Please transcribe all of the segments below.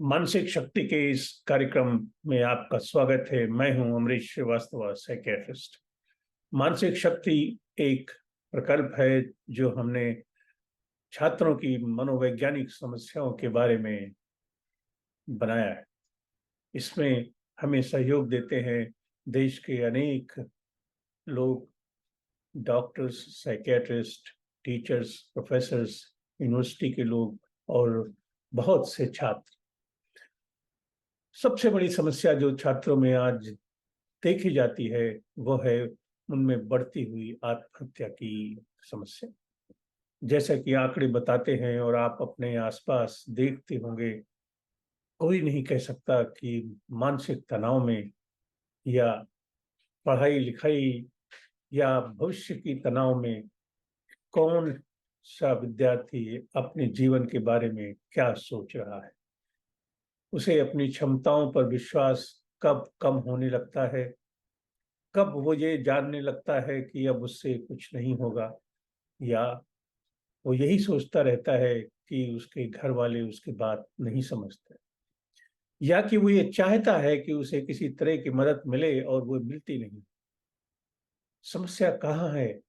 मानसिक शक्ति के इस कार्यक्रम में आपका स्वागत है। मैं हूं अमरीश श्रीवास्तव, साइकियाट्रिस्ट। मानसिक शक्ति एक प्रकल्प है जो हमने छात्रों की मनोवैज्ञानिक समस्याओं के बारे में बनाया है। इसमें हमें सहयोग देते हैं देश के अनेक लोग, doctors, psychiatrist, teachers, professors, university के लोग और बहुत से छात्र। सबसे बड़ी समस्या जो छात्रों में आज देखी जाती है वो है उनमें बढ़ती हुई आत्महत्या की समस्या। जैसा कि आंकड़े बताते हैं और आप अपने आसपास देखते होंगे, कोई नहीं कह सकता कि मानसिक तनाव में या पढ़ाई लिखाई या भविष्य की तनाव में कौन सा विद्यार्थी अपने जीवन के बारे में क्या सोच रहा है। उसे अपनी क्षमताओं पर विश्वास कब कम होने लगता है, कब वो ये जानने लगता है कि अब उससे कुछ नहीं होगा, या वो यही सोचता रहता है कि उसके घर वाले उसकी बात नहीं समझते, या कि वो ये चाहता है कि उसे किसी तरह की मदद मिले और वो मिलती नहीं। समस्या कहाँ है?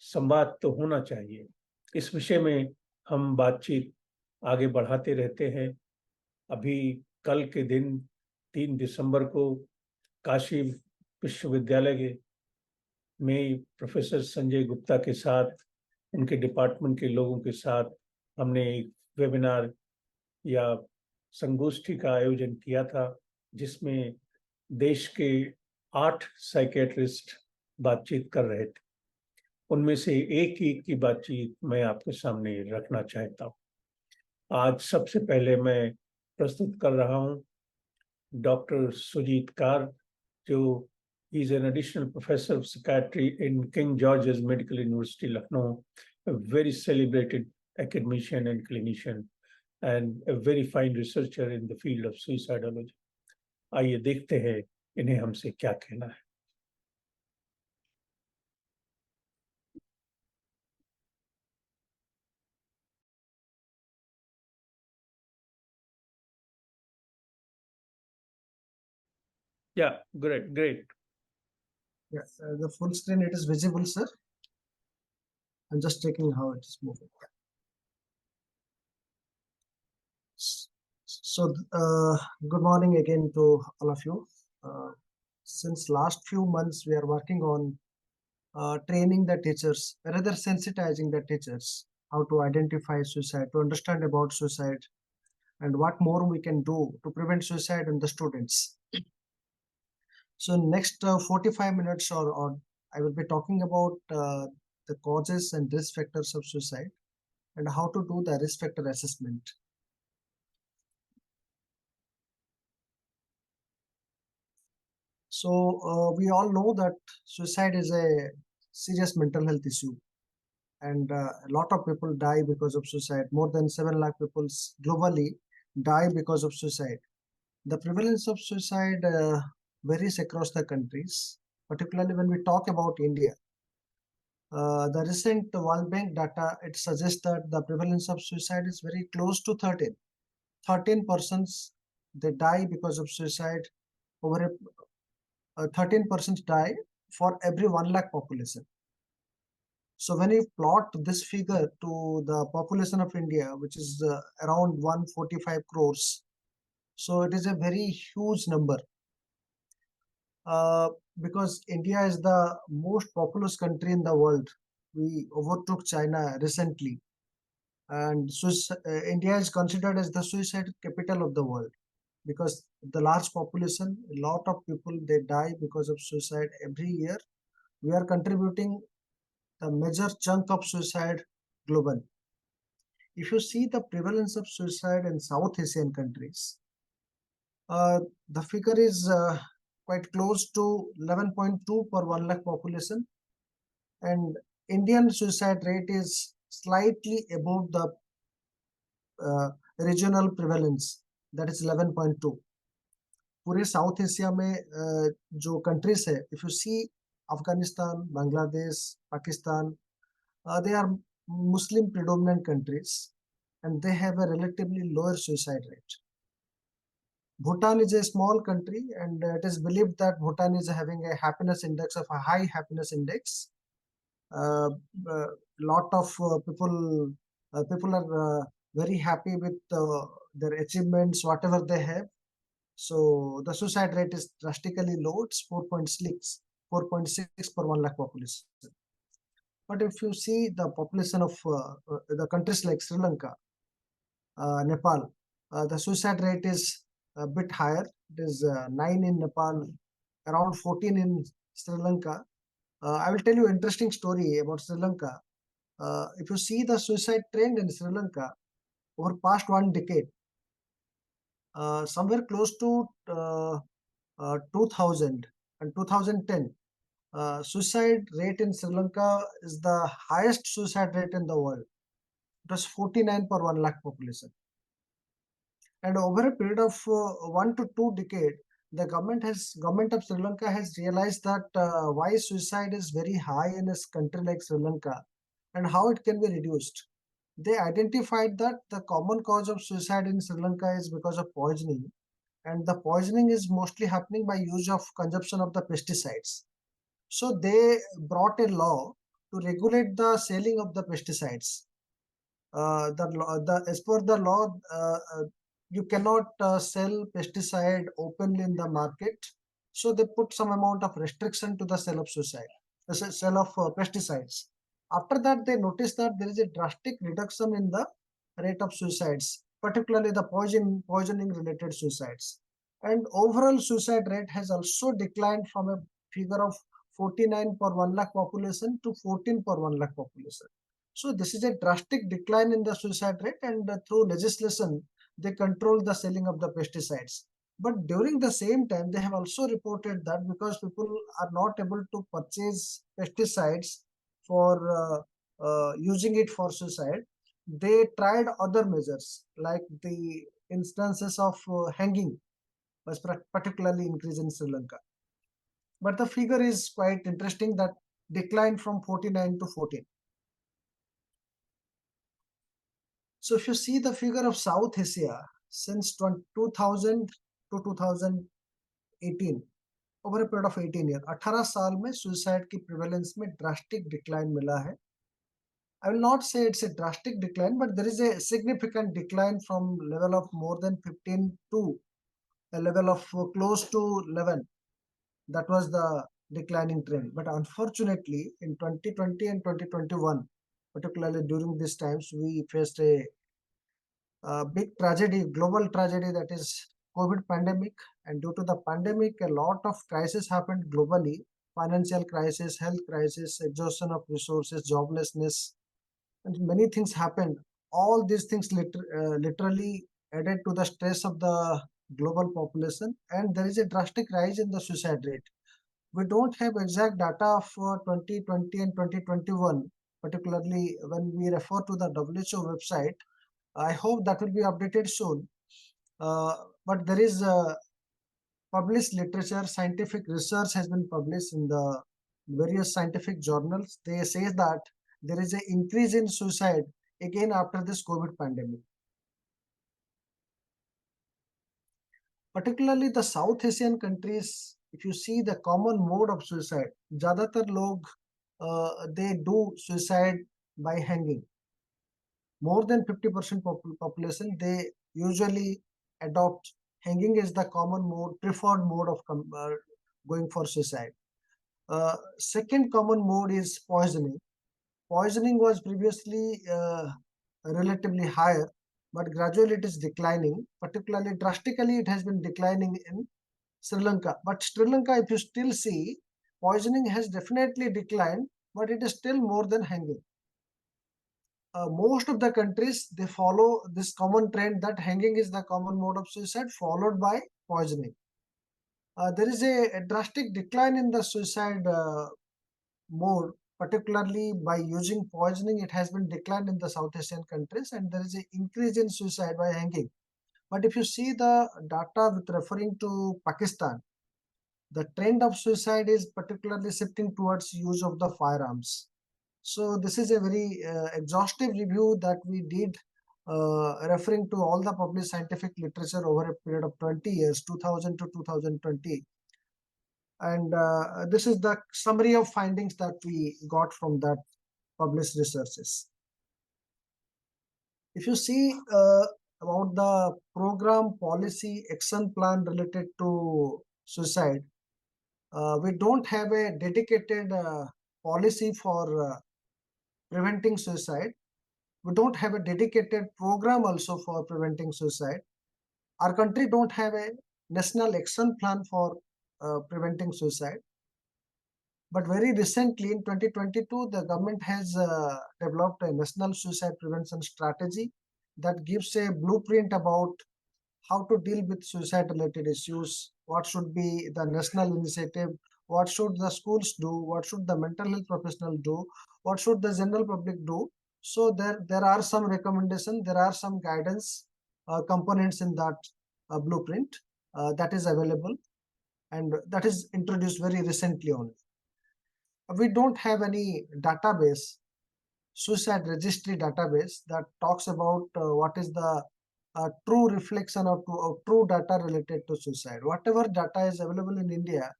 संवाद तो होना चाहिए। इस विषय में हम बातचीत आगे बढ़ाते रहते हैं। अभी कल के दिन 3 दिसंबर को काशी विश्वविद्यालय में प्रोफेसर संजय गुप्ता के साथ, उनके डिपार्टमेंट के लोगों के साथ हमने एक वेबिनार या संगोष्ठी का आयोजन किया था, जिसमें देश के 8 साइकियाट्रिस्ट बातचीत कर रहे थे। उनमें से एक की बातचीत मैं आपके सामने रखना चाहता हूँ। आज सबसे पहले मैं प्रस्तुत कर रहा हूँ डॉक्टर सुजीत कार, जो is an additional professor of psychiatry in King George's Medical University, Lucknow, a very celebrated academician and clinician, and a very fine researcher in the field of suicidology. आइए देखते हैं इन्हें हमसे क्या कहना है। Yeah, great. Yeah, the full screen, it is visible, sir. I'm just checking how it is moving. So, good morning again to all of you. Since last few months, we are working on training the teachers, rather sensitizing the teachers, how to identify suicide, to understand about suicide, and what more we can do to prevent suicide in the students. So next 45 minutes or I will be talking about the causes and risk factors of suicide and how to do the risk factor assessment. So we all know that suicide is a serious mental health issue, and a lot of people die because of suicide. More than 7 lakh people globally die because of suicide. The prevalence of suicide varies across the countries, particularly when we talk about India. The recent World Bank data, it suggests that the prevalence of suicide is very close to 13. 13 persons, they die because of suicide. Over 13% die for every 1 lakh population. So when you plot this figure to the population of India, which is around 145 crores, so it is a very huge number. Because India is the most populous country in the world. We overtook China recently, and India is considered as the suicide capital of the world because the large population, a lot of people, they die because of suicide every year. We are contributing the major chunk of suicide globally. If you see the prevalence of suicide in South Asian countries, the figure is quite close to 11.2 per 1 lakh population, and Indian suicide rate is slightly above the regional prevalence, that is 11.2. पूरे south Asia में जो countries है, if you see Afghanistan, Bangladesh, Pakistan, they are Muslim predominant countries and they have a relatively lower suicide rate. Bhutan is a small country, and it is believed that Bhutan is having a happiness index of a high happiness index. Uh, Lot of people are very happy with their achievements, whatever they have. So the suicide rate is drastically low. It's 4.6 per 1 lakh population. But if you see the population of the countries like Sri Lanka, Nepal, the suicide rate is a bit higher. It is 9 in Nepal, around 14 in Sri Lanka. I will tell you an interesting story about Sri Lanka. If you see the suicide trend in Sri Lanka over past 1 decade, somewhere close to 2000 and 2010, suicide rate in Sri Lanka is the highest suicide rate in the world. It was 49 per 1 lakh population. And over a period of 1 to 2 decades, the government of Sri Lanka has realized that why suicide is very high in a country like Sri Lanka and how it can be reduced. They identified that the common cause of suicide in Sri Lanka is because of poisoning, and the poisoning is mostly happening by use of consumption of the pesticides. So they brought a law to regulate the selling of the pesticides. As per the law, you cannot sell pesticide openly in the market. So they put some amount of restriction to the sale of sale of pesticides. After that, they noticed that there is a drastic reduction in the rate of suicides, particularly the poisoning related suicides. And overall suicide rate has also declined from a figure of 49 per 1 lakh population to 14 per 1 lakh population. So this is a drastic decline in the suicide rate, and through legislation, they control the selling of the pesticides. But during the same time, they have also reported that because people are not able to purchase pesticides for using it for suicide, they tried other measures like the instances of hanging was particularly increased in Sri Lanka. But the figure is quite interesting that declined from 49 to 14. So if you see the figure of South Asia since 2000 to 2018, over a period of 18 years, 18 साल में suicide की prevalence में drastic decline मिला है. I will not say it's a drastic decline, but there is a significant decline from level of more than 15 to a level of close to 11. That was the declining trend. But unfortunately, in 2020 and 2021, particularly during these times, we faced a big tragedy, global tragedy, that is COVID pandemic. And due to the pandemic, a lot of crisis happened globally: financial crisis, health crisis, exhaustion of resources, joblessness, and many things happened. All these things literally added to the stress of the global population, and there is a drastic rise in the suicide rate. We don't have exact data for 2020 and 2021, particularly when we refer to the WHO website. I hope that will be updated soon. But there is published literature, scientific research has been published in the various scientific journals. They say that there is an increase in suicide again after this COVID pandemic. Particularly the South Asian countries, if you see the common mode of suicide, ज़्यादातर लोग they do suicide by hanging. More than 50% population, they usually adopt hanging is the common mode, preferred mode of going for suicide. Second common mode is poisoning. Poisoning was previously relatively higher, but gradually it is declining. Particularly drastically, it has been declining in Sri Lanka. But Sri Lanka, if you still see, poisoning has definitely declined, but it is still more than hanging. Most of the countries, they follow this common trend that hanging is the common mode of suicide, followed by poisoning. There is a drastic decline in the suicide mode, particularly by using poisoning. It has been declined in the South Asian countries, and there is an increase in suicide by hanging. But if you see the data with referring to Pakistan, the trend of suicide is particularly shifting towards use of the firearms. So this is a very exhaustive review that we did referring to all the published scientific literature over a period of 20 years, 2000 to 2020. And this is the summary of findings that we got from that published researches. If you see about the program, policy, action plan related to suicide, we don't have a dedicated policy for preventing suicide. We don't have a dedicated program also for preventing suicide. Our country don't have a national action plan for preventing suicide. But very recently in 2022, the government has developed a national suicide prevention strategy that gives a blueprint about how to deal with suicide related issues, what should be the national initiative, what should the schools do, what should the mental health professional do, what should the general public do. So there are some recommendations, there are some guidance components in that blueprint that is available, and that is introduced very recently only. We don't have any database, suicide registry database that talks about what is the true reflection of true data related to suicide. Whatever data is available in India,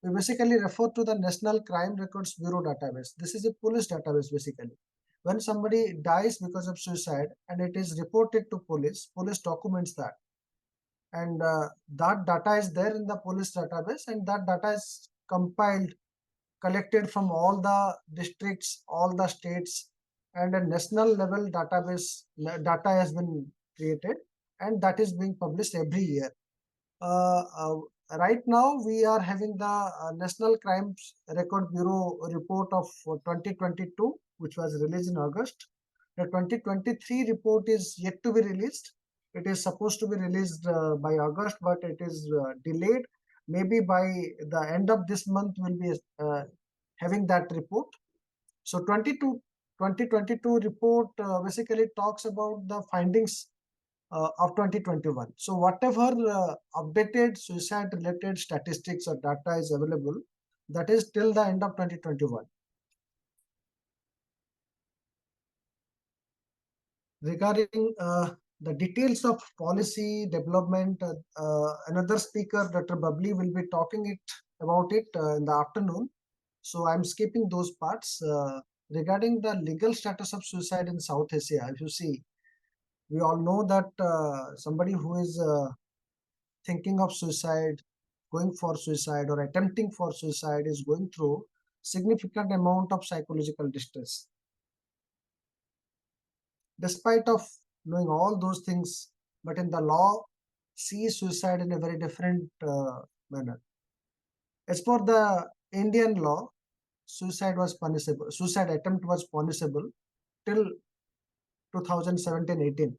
we basically refer to the National Crime Records Bureau database. This is a police database basically. When somebody dies because of suicide and it is reported to police, police documents that. And that data is there in the police database, and that data is compiled, collected from all the districts, all the states, and a national level database data has been created, and that is being published every year. Right now, we are having the National Crime Record Bureau report of 2022, which was released in August. The 2023 report is yet to be released. It is supposed to be released by August, but it is delayed. Maybe by the end of this month, we'll be having that report. So 2022 report basically talks about the findings of 2021. So whatever updated suicide related statistics or data is available, that is till the end of 2021. Regarding the details of policy development, another speaker, Dr. Babli, will be talking about it in the afternoon. So I'm skipping those parts. Regarding the legal status of suicide in South Asia, if you see, we all know that somebody who is thinking of suicide, going for suicide or attempting for suicide is going through significant amount of psychological distress. Despite of knowing all those things, but in the law, sees suicide in a very different manner. As for the Indian law, suicide was punishable. Suicide attempt was punishable till 2017-18.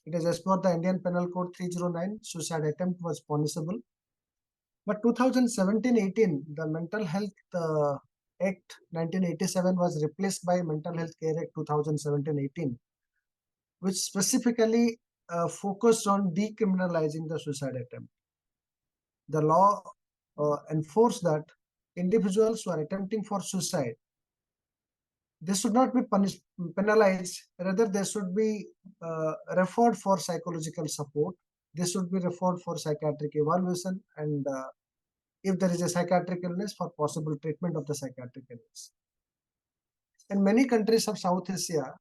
It is as per the Indian Penal Code 309, suicide attempt was punishable. But 2017-18, the Mental Health Act 1987 was replaced by Mental Health Care Act 2017-18, which specifically focused on decriminalizing the suicide attempt. The law enforced that individuals who are attempting for suicide, they should not be penalized. Rather, they should be referred for psychological support. They should be referred for psychiatric evaluation, and if there is a psychiatric illness, for possible treatment of the psychiatric illness. In many countries of South Asia,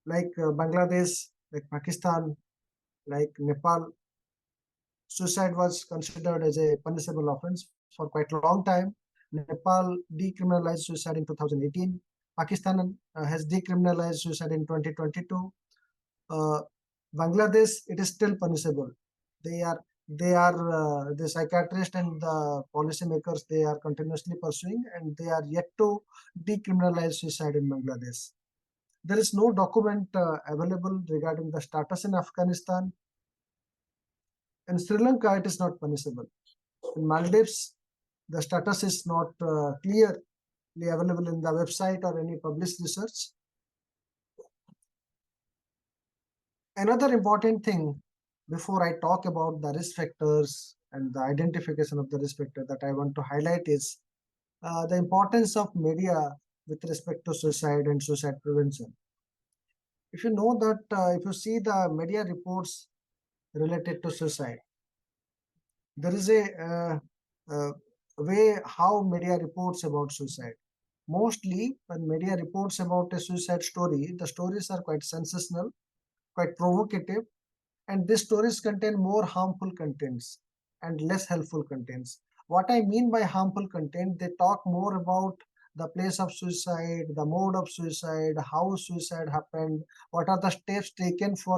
like Bangladesh, like Pakistan, like Nepal, suicide was considered as a punishable offense for quite a long time. Nepal decriminalized suicide in 2018. Pakistan has decriminalized suicide in 2022. Bangladesh, it is still punishable. The psychiatrists and the policymakers, they are continuously pursuing, and they are yet to decriminalize suicide in Bangladesh. There is no document available regarding the status in Afghanistan. In Sri Lanka, it is not punishable. In Maldives, the status is not clearly available in the website or any published research. Another important thing, before I talk about the risk factors and the identification of the risk factor, that I want to highlight is the importance of media with respect to suicide and suicide prevention. if you know that, if you see the media reports related to suicide, there is a way how media reports about suicide. Mostly, when media reports about a suicide story, the stories are quite sensational, quite provocative, and these stories contain more harmful contents and less helpful contents. What I mean by harmful content, they talk more about the place of suicide, the mode of suicide, how suicide happened, what are the steps taken for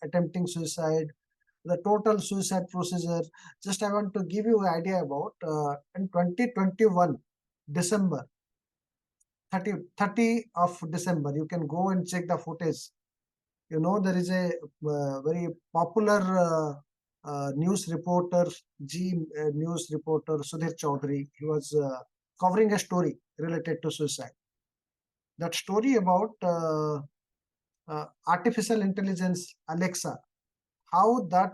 attempting suicide, the total suicide procedure. Just I want to give you an idea about in 2021, December, 30 of December, you can go and check the footage. You know, there is a very popular news reporter, news reporter Sudhir Chaudhary. He was covering a story related to suicide. That story about artificial intelligence, Alexa, how that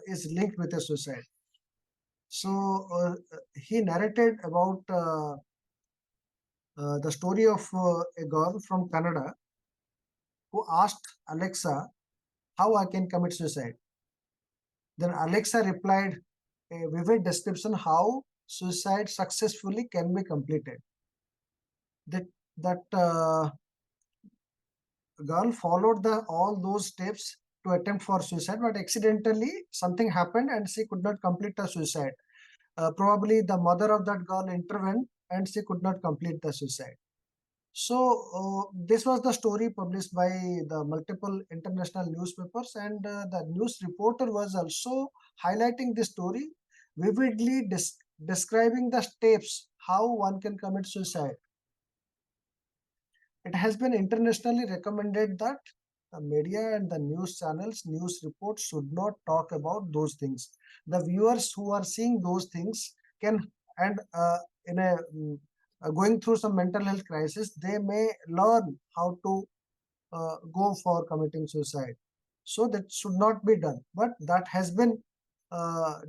is linked with a suicide. So he narrated about the story of a girl from Canada who asked Alexa how I can commit suicide. Then Alexa replied a vivid description how suicide successfully can be completed. That girl followed all those steps to attempt for suicide, but accidentally something happened and she could not complete the suicide. Probably the mother of that girl intervened and she could not complete the suicide. So this was the story published by the multiple international newspapers, and the news reporter was also highlighting the story, vividly describing the steps how one can commit suicide. It has been internationally recommended that the media and the news channels, news reports should not talk about those things. The viewers who are seeing those things can, and in a going through some mental health crisis, they may learn how to go for committing suicide. So that should not be done. But that has been,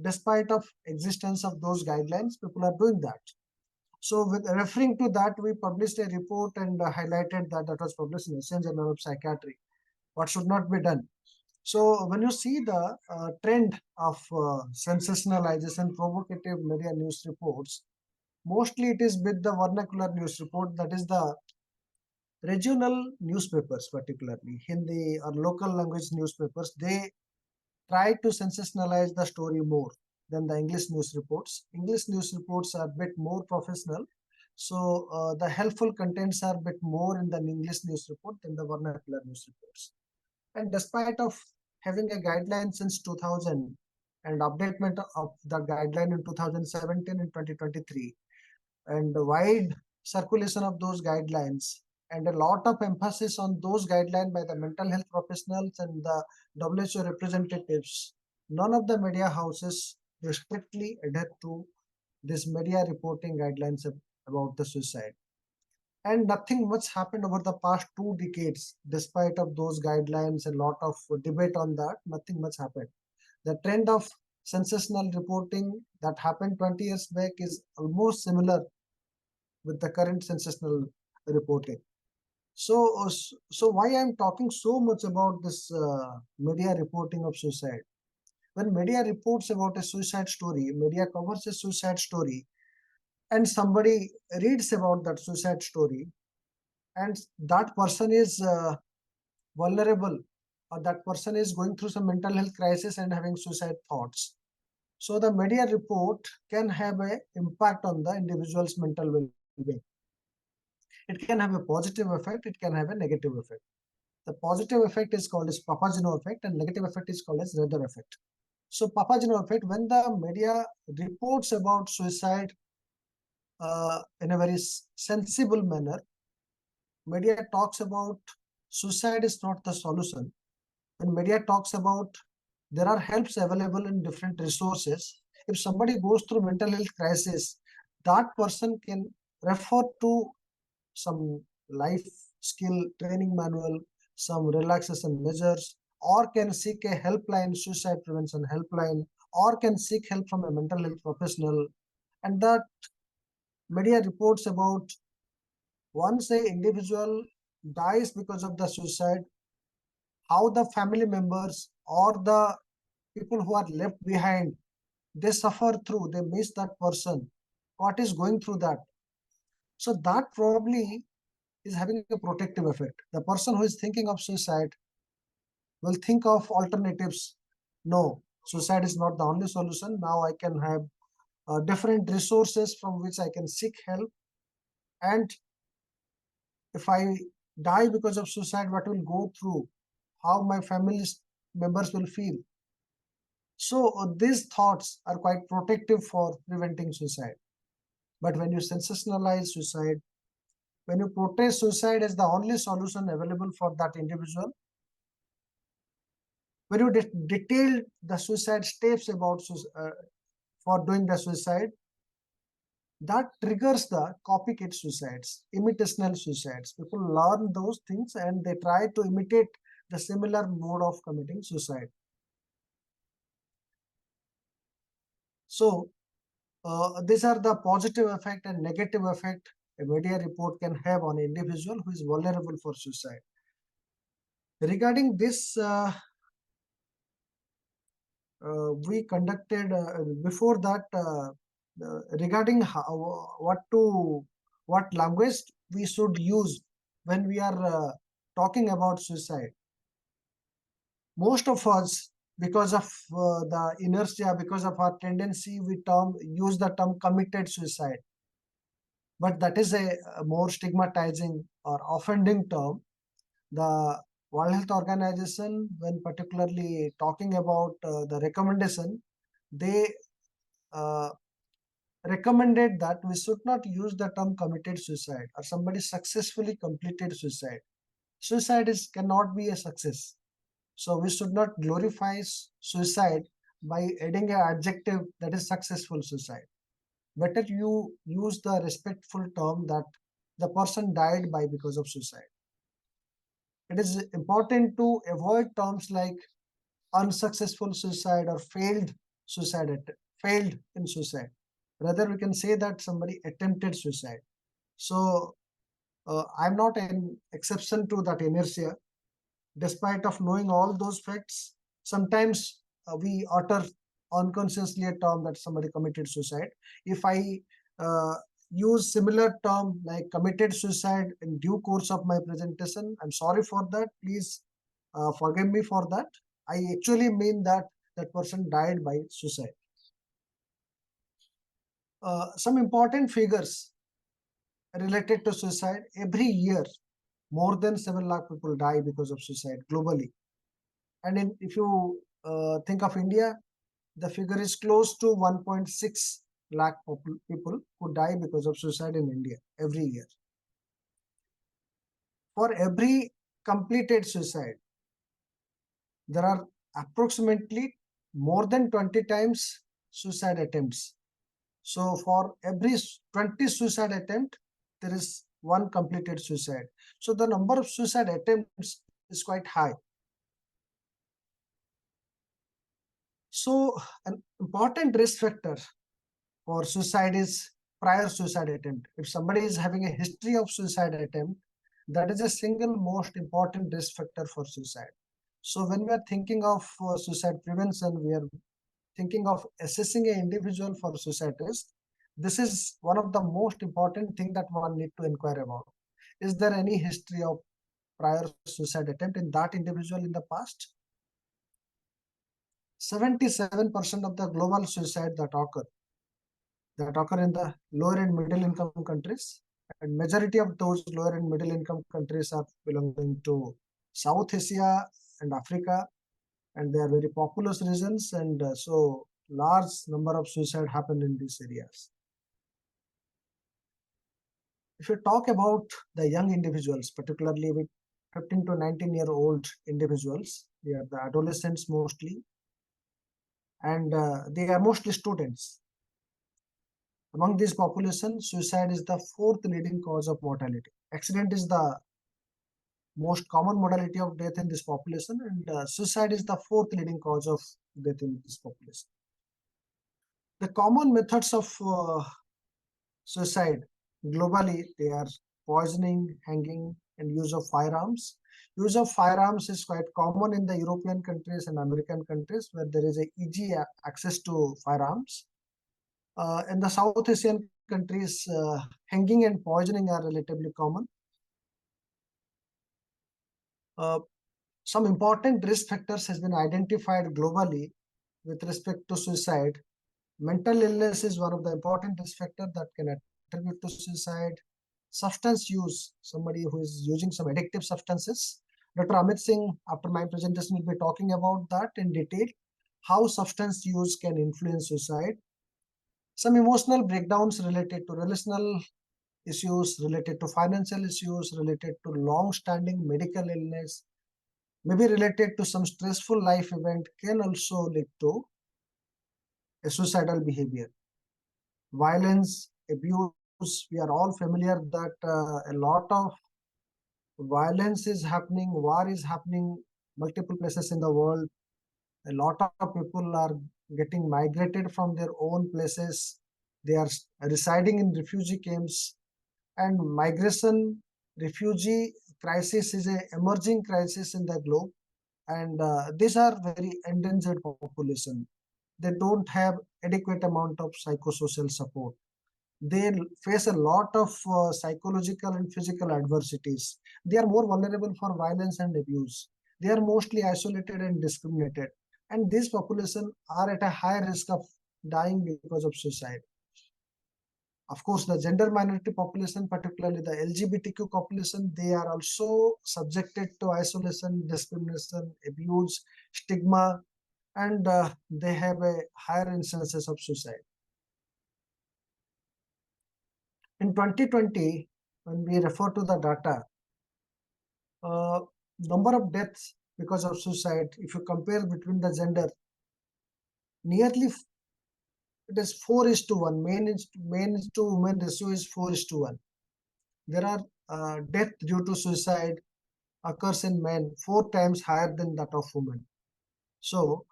despite of existence of those guidelines, people are doing that. So with referring to that, we published a report and highlighted that was published in Asian Journal of Psychiatry. What should not be done. So when you see the trend of sensationalization, provocative media news reports, mostly it is with the vernacular news report, that is the regional newspapers, particularly Hindi or local language newspapers. They try to sensationalize the story more than the English news reports. English news reports are a bit more professional, so the helpful contents are a bit more in the English news report than the vernacular news reports. And despite of having a guideline since 2000 and updatement of the guideline in 2017 and 2023, and the wide circulation of those guidelines, and a lot of emphasis on those guidelines by the mental health professionals and the WHO representatives, none of the media houses strictly adhere to this media reporting guidelines about the suicide. And nothing much happened over the past 2 decades, despite of those guidelines and lot of debate on that. Nothing much happened. The trend of sensational reporting that happened 20 years back is almost similar with the current sensational reporting. So why I'm talking so much about this media reporting of suicide? When media reports about a suicide story, media covers a suicide story, and somebody reads about that suicide story, and that person is vulnerable, or that person is going through some mental health crisis and having suicide thoughts. So the media report can have an impact on the individual's mental well-being. It can have a positive effect, it can have a negative effect. The positive effect is called as Papageno effect, and negative effect is called as Rader effect. So Papageno effect, when the media reports about suicide in a very sensible manner, media talks about suicide is not the solution. When media talks about there are helps available in different resources, if somebody goes through mental health crisis, that person can refer to some life skill training manual, some relaxation measures, or can seek a helpline, suicide prevention helpline, or can seek help from a mental health professional. And that media reports about once a individual dies because of the suicide, how the family members or the people who are left behind, they suffer through, they miss that person, what is going through that. So that probably is having a protective effect. The person who is thinking of suicide will think of alternatives. No, suicide is not the only solution. Now I can have different resources from which I can seek help. And if I die because of suicide, what will go through, how my family members will feel. So these thoughts are quite protective for preventing suicide. But when you sensationalize suicide, when you portray suicide as the only solution available for that individual, when you detail the suicide steps about for doing the suicide, that triggers the copycat suicides, imitational suicides. People learn those things and they try to imitate the similar mode of committing suicide. So these are the positive effect and negative effect a media report can have on an individual who is vulnerable for suicide. Regarding this, we conducted before that regarding what language we should use when we are talking about suicide. Most of us, because of the inertia, because of our tendency, we use the term committed suicide. But that is a more stigmatizing or offending term. The World Health Organization, when particularly talking about the recommendation, they uh, recommended that we should not use the term committed suicide or somebody successfully completed suicide. Suicide cannot be a success. So we should not glorify suicide by adding an adjective that is successful suicide. Better you use the respectful term that the person died by because of suicide. It is important to avoid terms like unsuccessful suicide or failed failed in suicide. Rather, we can say that somebody attempted suicide. So I'm not an exception to that inertia. Despite of knowing all those facts, sometimes we utter unconsciously a term that somebody committed suicide. If I uh, use similar term like committed suicide in due course of my presentation, I'm sorry for that. Please forgive me for that. I actually mean that that person died by suicide. Some important figures related to suicide. Every year, more than 7 lakh people die because of suicide globally. And if you think of India, the figure is close to 1.6 lakh people who die because of suicide in India every year. For every completed suicide, there are approximately more than 20 times suicide attempts. So for every 20 suicide attempt, there is one completed suicide. So the number of suicide attempts is quite high. So an important risk factor for suicide is prior suicide attempt. If somebody is having a history of suicide attempt, that is a single most important risk factor for suicide. So when we are thinking of suicide prevention, we are thinking of assessing an individual for suicide risk. This is one of the most important thing that one need to inquire about. Is there any history of prior suicide attempt in that individual in the past? 77% of the global suicide that occur in the lower and middle income countries, and majority of those lower and middle income countries are belonging to South Asia and Africa, and they are very populous regions, and so large number of suicide happen in these areas. If you talk about the young individuals, particularly with 15 to 19-year-old individuals, they are the adolescents mostly, and they are mostly students. Among this population, suicide is the fourth leading cause of mortality. Accident is the most common modality of death in this population, and suicide is the fourth leading cause of death in this population. The common methods of suicide globally, they are poisoning, hanging, and use of firearms. Use of firearms is quite common in the European countries and American countries where there is a easy access to firearms. In the South Asian countries, hanging and poisoning are relatively common. Some important risk factors has been identified globally with respect to suicide. Mental illness is one of the important risk factors that can attribute to suicide. Substance use, somebody who is using some addictive substances. Dr. Amit Singh, after my presentation, will be talking about that in detail, how substance use can influence suicide. Some emotional breakdowns related to relational issues, related to financial issues, related to long-standing medical illness, maybe related to some stressful life event can also lead to a suicidal behavior. Violence, abuse, we are all familiar that a lot of violence is happening, war is happening multiple places in the world. A lot of people are getting migrated from their own places. They are residing in refugee camps, and migration refugee crisis is an emerging crisis in the globe, and these are very endangered population. They don't have adequate amount of psychosocial support. They face a lot of psychological and physical adversities. They are more vulnerable for violence and abuse. They are mostly isolated and discriminated, and these population are at a high risk of dying because of suicide. Of course, the gender minority population, particularly the LGBTQ population, they are also subjected to isolation, discrimination, abuse, stigma, and they have a higher instances of suicide. In 2020, when we refer to the data, number of deaths because of suicide, if you compare between the gender, nearly it is 4:1. Men to women ratio is 4:1. There are death due to suicide occurs in men 4 times higher than that of women. So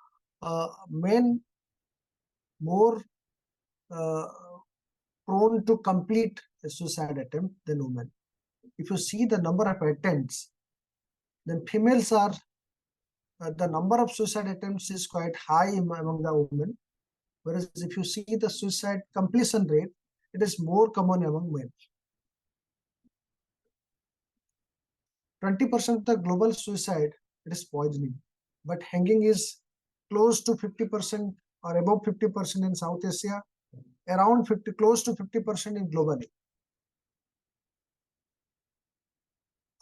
men more prone to complete a suicide attempt than women. If you see the number of attempts, then females are the number of suicide attempts is quite high among the women, whereas if you see the suicide completion rate, it is more common among men. 20% of the global suicide, it is poisoning, but hanging is close to 50% or above 50% in South Asia, around 50, close to 50% in globally.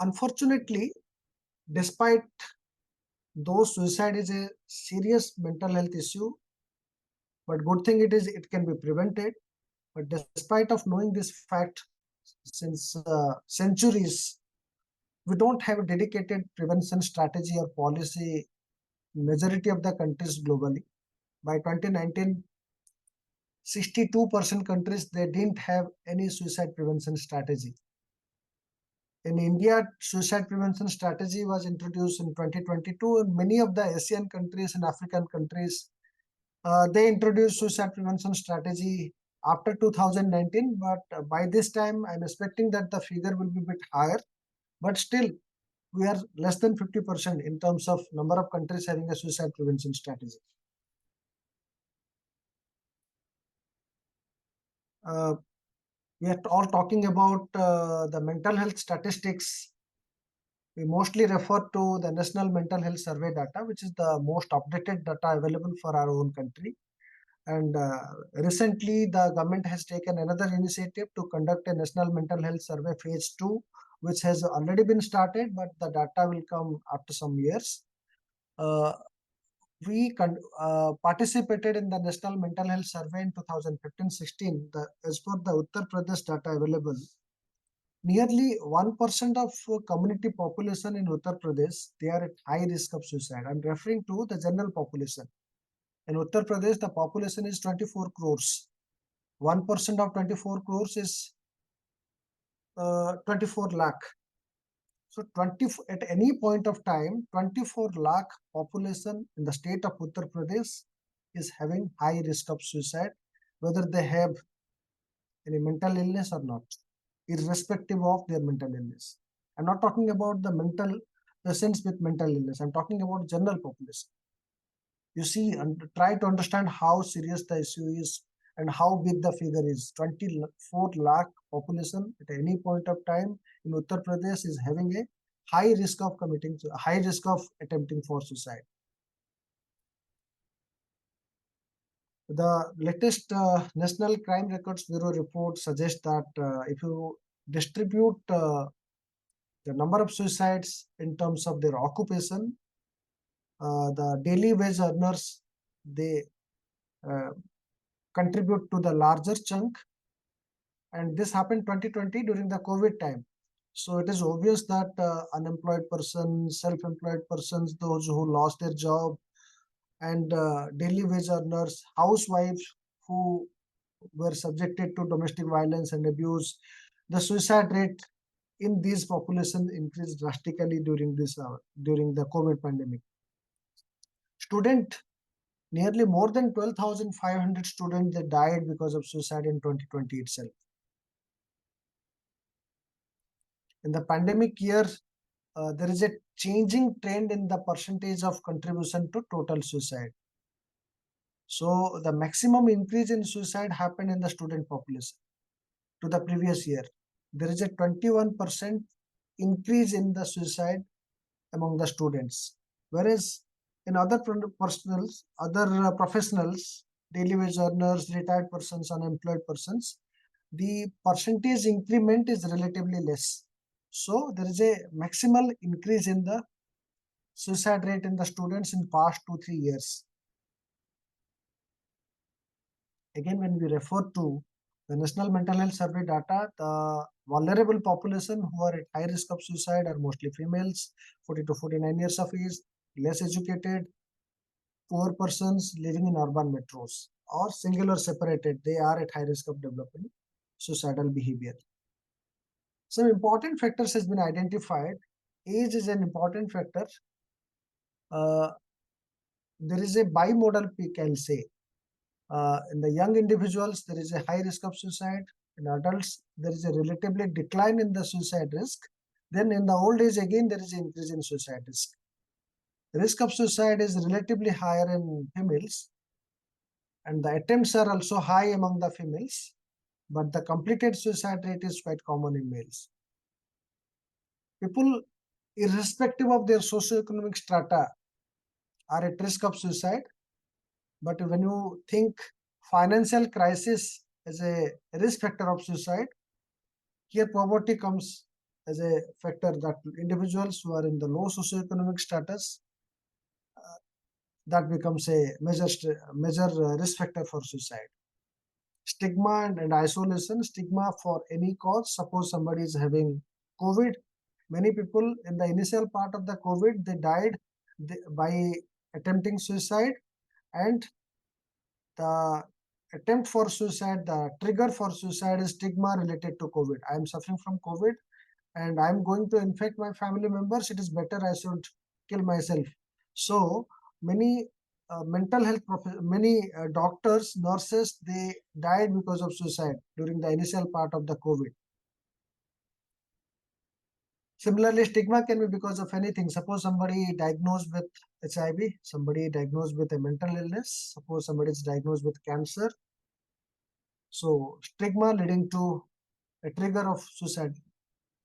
Unfortunately, despite though suicide is a serious mental health issue, but good thing it is it can be prevented. But despite of knowing this fact since centuries, we don't have a dedicated prevention strategy or policy in majority of the countries globally. By 2019, 62% countries, they didn't have any suicide prevention strategy. In India, suicide prevention strategy was introduced in 2022, and many of the Asian countries and African countries, they introduced suicide prevention strategy after 2019, but by this time, I'm expecting that the figure will be a bit higher, but still, we are less than 50% in terms of number of countries having a suicide prevention strategy. We are all talking about the mental health statistics. We mostly refer to the National Mental Health Survey data, which is the most updated data available for our own country. And recently, the government has taken another initiative to conduct a National Mental Health Survey phase 2, which has already been started, but the data will come after some years. We participated in the National Mental Health Survey in 2015-16. As per the Uttar Pradesh data available, nearly 1% of community population in Uttar Pradesh, they are at high risk of suicide. I'm referring to the general population. In Uttar Pradesh, the population is 24 crores. 1% of 24 crores is 24 lakh. So at any point of time, 24 lakh population in the state of Uttar Pradesh is having high risk of suicide, whether they have any mental illness or not, irrespective of their mental illness. I'm not talking about the mental patients with mental illness. I'm talking about general population. You see, and try to understand how serious the issue is and how big the figure is. 24 lakh population at any point of time in Uttar Pradesh is having a high risk of high risk of attempting for suicide. The latest National Crime Records Bureau report suggests that if you distribute the number of suicides in terms of their occupation, the daily wage earners, they uh, contribute to the larger chunk, and this happened 2020 during the COVID time. So it is obvious that unemployed persons, self-employed persons, those who lost their job, and daily wage earners, housewives who were subjected to domestic violence and abuse, the suicide rate in these populations increased drastically during the COVID pandemic. Nearly more than 12,500 students they died because of suicide in 2020 itself. In the pandemic year, there is a changing trend in the percentage of contribution to total suicide. So the maximum increase in suicide happened in the student population to the previous year. There is a 21% increase in the suicide among the students, whereas in other professionals, daily wage earners, retired persons, unemployed persons, the percentage increment is relatively less. So there is a maximal increase in the suicide rate in the students in past 2-3 years. Again, when we refer to the National Mental Health Survey data, the vulnerable population who are at high risk of suicide are mostly females, 40 to 49 years of age, less educated, poor persons living in urban metros, or single or separated. They are at high risk of developing suicidal behavior. Some important factors has been identified. Age is an important factor. There is a bimodal peak, I'll say. In the young individuals, there is a high risk of suicide. In adults, there is a relatively decline in the suicide risk. Then in the old age, again, there is an increase in suicide risk. The risk of suicide is relatively higher in females, and the attempts are also high among the females, but the completed suicide rate is quite common in males. People, irrespective of their socioeconomic strata, are at risk of suicide. But when you think financial crisis as a risk factor of suicide, here poverty comes as a factor that individuals who are in the low socioeconomic status, that becomes a major risk factor for suicide. Stigma and isolation. Stigma for any cause. Suppose somebody is having COVID. Many people in the initial part of the COVID, they died by attempting suicide, and the attempt for suicide, the trigger for suicide is stigma related to COVID. I am suffering from COVID and I am going to infect my family members. It is better I should kill myself. So many many doctors, nurses, they died because of suicide during the initial part of the COVID. Similarly, stigma can be because of anything. Suppose somebody diagnosed with HIV, somebody diagnosed with a mental illness, suppose somebody is diagnosed with cancer. So stigma leading to a trigger of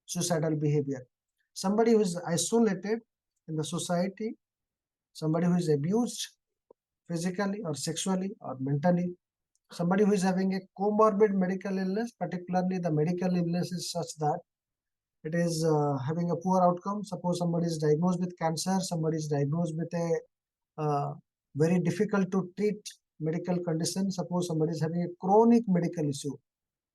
suicidal behavior. Somebody who is isolated in the society, somebody who is abused physically or sexually or mentally, somebody who is having a comorbid medical illness, particularly the medical illness is such that it is having a poor outcome. Suppose somebody is diagnosed with cancer, somebody is diagnosed with a very difficult to treat medical condition. Suppose somebody is having a chronic medical issue,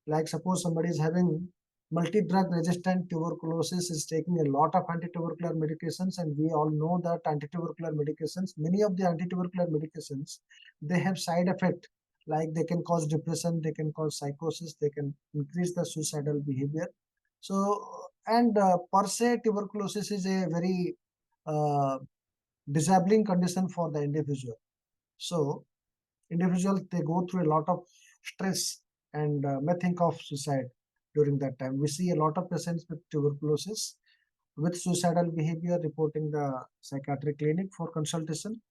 like suppose somebody is having multi-drug resistant tuberculosis, is taking a lot of anti-tubercular medications, and we all know that anti-tubercular medications, many of the anti-tubercular medications, they have side effect, like they can cause depression, they can cause psychosis, they can increase the suicidal behavior. So, and per se, tuberculosis is a very disabling condition for the individual. So, individuals, they go through a lot of stress and may think of suicide during that time. We see a lot of patients with tuberculosis. with suicidal behavior, reporting the psychiatric clinic for consultation.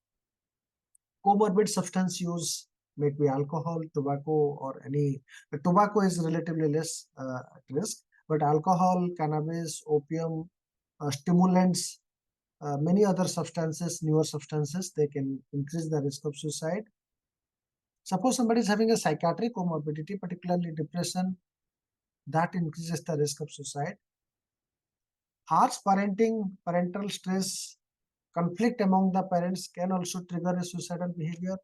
Comorbid substance use may be alcohol, tobacco, or any. Tobacco is relatively less at risk, but alcohol, cannabis, opium, stimulants, many other substances, newer substances, they can increase the risk of suicide. Suppose somebody is having a psychiatric comorbidity, particularly depression, that increases the risk of suicide. Harsh parenting, parental stress, conflict among the parents can also trigger a suicidal behavior.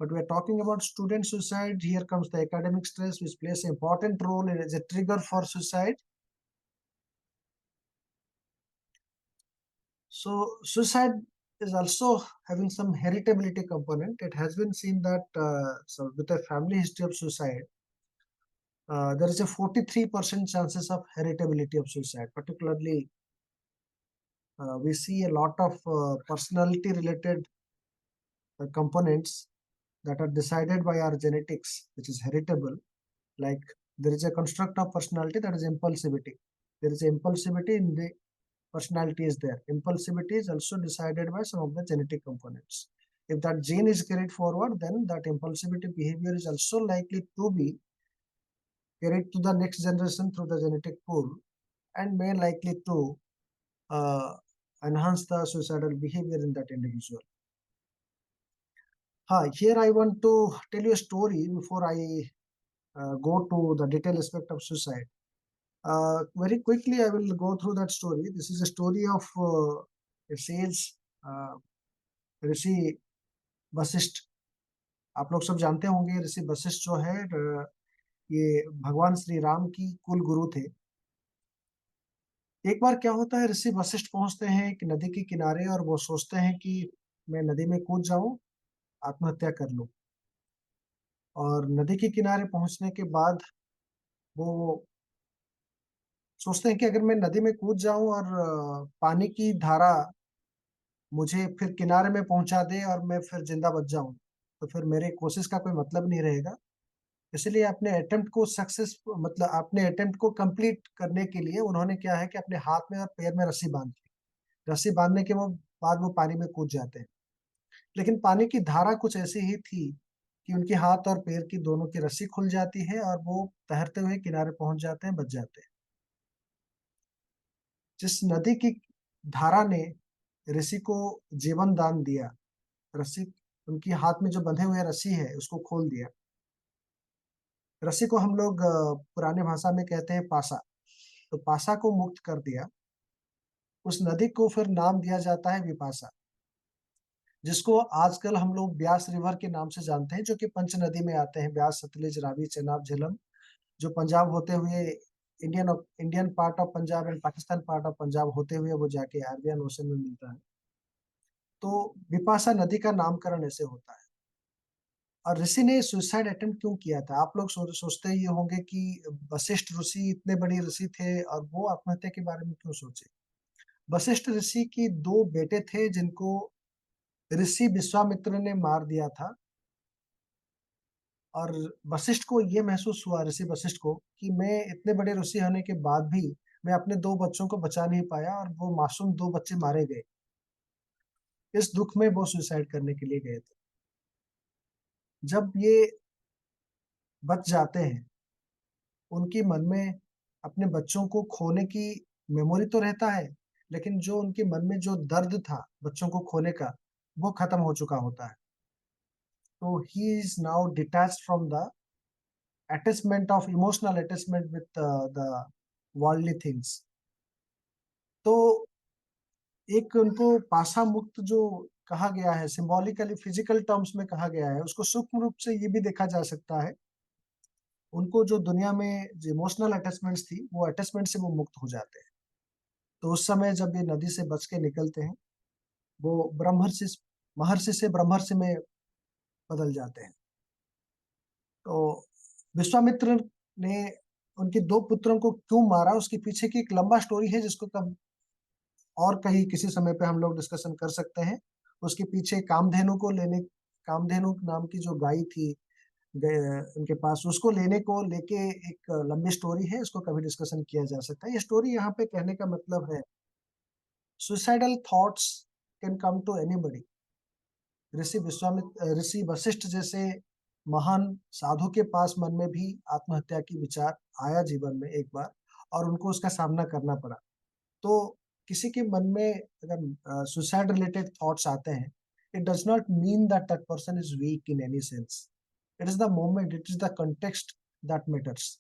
But we're talking about student suicide. Here comes the academic stress, which plays an important role as a trigger for suicide. So suicide is also having some heritability component. It has been seen that so with a family history of suicide, there is a 43% chances of heritability of suicide. Particularly, we see a lot of personality related components that are decided by our genetics, which is heritable. Like there is a construct of personality that is impulsivity. There is impulsivity in the personality is there. Impulsivity is also decided by some of the genetic components. If that gene is carried forward, then that impulsivity behavior is also likely to be carried to the next generation through the genetic pool and may likely to uh, enhance the suicidal behavior in that individual. Here I want to tell you a story before I go to the detailed aspect of suicide. Very quickly, I will go through that story. This is a story of a sage uh, ऋषि वशिष्ठ. आप लोग सब जानते होंगे ऋषि वशिष्ठ जो है ये भगवान श्री राम की कुल गुरु थे. एक बार क्या होता है, ऋषि वशिष्ठ पहुंचते हैं एक नदी के किनारे और वो सोचते हैं कि मैं नदी में कूद जाऊं, आत्महत्या कर लूं. और नदी के किनारे पहुंचने के बाद वो सोचते हैं कि अगर मैं नदी में कूद जाऊं और पानी की धारा मुझे फिर किनारे में पहुंचा दे और मैं फिर जिंदा बच जाऊं, तो फिर मेरे कोशिश का कोई मतलब नहीं रहेगा. इसलिए अपने अटेम्प्ट को सक्सेस मतलब अपने अटेम्प्ट को कंप्लीट करने के लिए उन्होंने क्या है कि अपने हाथ में और पैर में रस्सी बांध दी. रस्सी बांधने के बाद वो पानी में कूद जाते हैं. लेकिन पानी की धारा कुछ ऐसी ही थी कि उनके हाथ और पैर की दोनों की रस्सी खुल जाती है और वो तैरते हुए किनारे पहुंच जाते हैं, बच जाते हैं. जिस नदी की धारा ने ऋषि को जीवन दान दिया, रस्सी उनकी हाथ में जो बंधे हुए रस्सी है उसको खोल दिया. रस्सी को हम लोग पुराने भाषा में कहते हैं पासा. तो पासा को मुक्त कर दिया. उस नदी को फिर नाम दिया जाता है विपाशा, जिसको आजकल हम लोग ब्यास रिवर के नाम से जानते हैं, जो कि पंच नदी में आते हैं. ब्यास, सतलुज, रावी, चेनाब, झेलम, जो पंजाब होते हुए Indian Indian part of Punjab and Pakistan part of Punjab होते हुए वो जाके अरबियन ओशन में मिलता है. तो विपाशा नदी का नामकरण ऐसे होता है. और ऋषि ने सुसाइड अटेम्प्ट क्यों किया था? आप लोग सोचते ये होंगे कि वशिष्ठ ऋषि इतने बड़े ऋषि थे और वो आत्महत्या के बारे में क्यों सोचे. वशिष्ठ ऋषि की दो बेटे थे जिनको ऋषि विश्वामित्र ने मार दिया था. और वशिष्ठ को ये महसूस हुआ, ऋषि वशिष्ठ को, कि मैं इतने बड़े ऋषि होने के बाद भी मैं अपने दो बच्चों को बचा नहीं पाया और वो मासूम दो बच्चे मारे गए. इस दुख में वो सुसाइड करने के लिए गए थे. जब ये बच जाते हैं, उनके मन में अपने बच्चों को खोने की मेमोरी तो रहता है, लेकिन जो उनके मन में जो दर्द था बच्चों को खोने का, वो खत्म हो चुका होता है. तो he is now detached from the attachment of emotional attachment with the worldly things. तो एक उनको पाशा मुक्त जो कहा गया है, सिंबॉलिकली फिजिकल टर्म्स में कहा गया है, उसको सूक्ष्म रूप से ये भी देखा जा सकता है. उनको जो दुनिया में जो इमोशनल अटैचमेंट्स थी, वो अटैचमेंट से वो मुक्त हो जाते हैं. तो उस समय जब ये नदी से बच के निकलते हैं, वो ब्रह्मर्षि महर्षि से ब्रह्मर्षि में बदल जाते हैं. तो विश्वामित्र ने उनके दो पुत्रों को क्यों मारा, उसके पीछे की एक लंबा स्टोरी है जिसको कब और कहीं किसी समय पे हम लोग डिस्कशन कर सकते हैं. उसके पीछे कामधेनु को लेने, कामधेनु नाम की जो गाय थी, उनके पास, उसको लेने को लेके एक लंबी स्टोरी है, इसको कभी डिस्कशन किया जा सकता है। ये स्टोरी यहाँ पे कहने का मतलब है, suicidal thoughts can come to anybody. Rishi Vashishtha जैसे महान साधु के पास मन में भी आत्महत्या की विचार आया जीवन में एक बार, और उनको उसका सामना करना पड़ा। तो किसी के मन में अगर सुसाइड रिलेटेड थॉट्स आते हैं, it does not mean that that person is weak in any sense. It is the moment, it is the context that matters.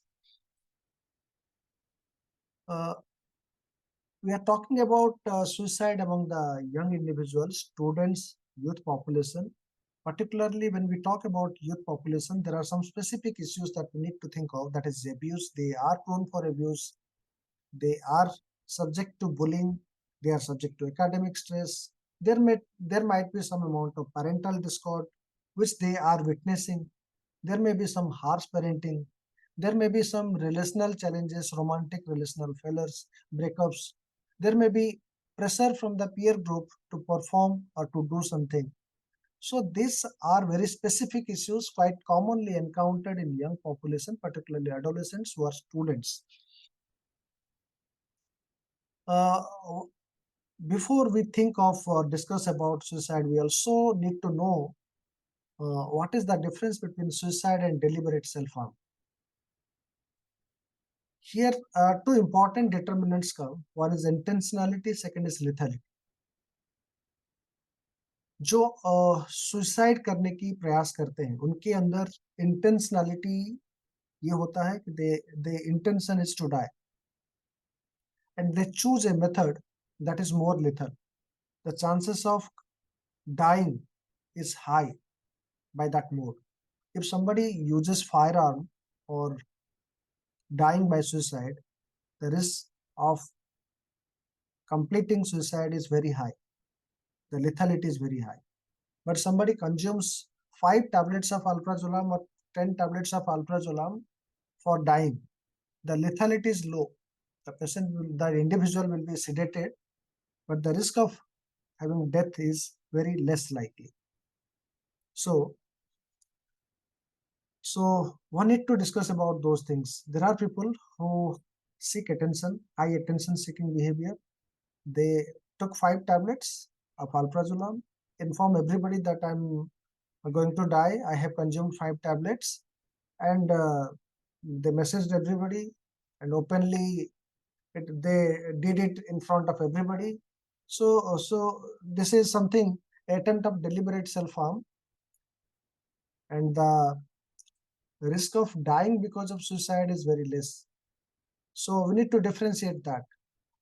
We are talking about suicide among the young individuals, students, youth population. Particularly when we talk about youth population, there are some specific issues that we need to think of. That is abuse. They are prone for abuse. They are subject to bullying. They are subject to academic stress. There might be some amount of parental discord which they are witnessing. There may be some harsh parenting. There may be some relational challenges, romantic relational failures, breakups. There may be pressure from the peer group to perform or to do something. So these are very specific issues quite commonly encountered in young population, particularly adolescents who are students. Uh, Before we think of or discuss about suicide, we also need to know what is the difference between suicide and deliberate self-harm. Here, two important determinants come. One is intentionality, second is lethality. जो suicide करने की प्रयास करते हैं, उनके अंदर इंटेंशनलिटी ये होता है कि they intention is to die, and they choose a method that is more lethal. The chances of dying is high by that mode. If somebody uses firearm or dying by suicide, the risk of completing suicide is very high. The lethality is very high. But somebody consumes 5 tablets of alprazolam or 10 tablets of alprazolam for dying, the lethality is low. The individual will be sedated, but the risk of having death is very less likely. So one need to discuss about those things. There are people who seek attention, high attention seeking behavior. They took 5 tablets of alprazolam, inform everybody that I'm going to die, I have consumed 5 tablets, and they messaged everybody, and openly they did it in front of everybody. So this is something, attempt of deliberate self-harm, and the risk of dying because of suicide is very less. So we need to differentiate that.